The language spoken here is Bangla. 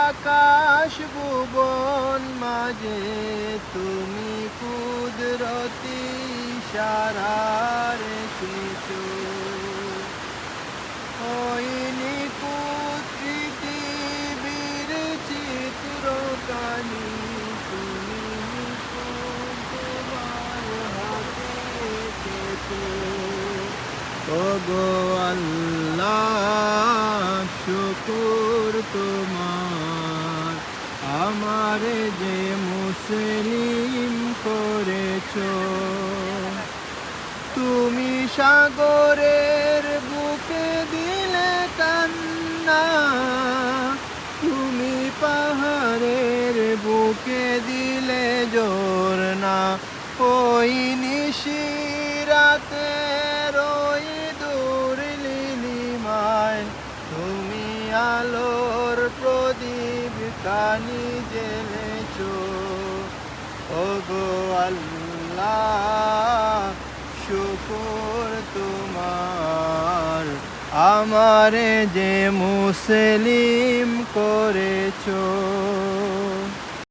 আকাশ ভুবন মাঝে তুমি কুদরতি ইশারার এসেছো। ওই নিখুঁত পৃথিবীর চিত্রকানি তুমি নিখুঁত তোমার হাতে এঁকেছো। ওগো আল্লাহ শুকর তোমার, আমারে যে মুসলিম করেছো। তুমি সাগরের বুকে দিলে কান্না, তুমি পাহাড়ের বুকে দিলে ঝরনা। ওই নিশিরাতে ওই দূর নীলিমায় তুমি আলোর প্রদীপ কানি জ্বেলেছো। ওগো আল্লাহ শুকর তোমার, আমারে যে মুসলিম করেছো।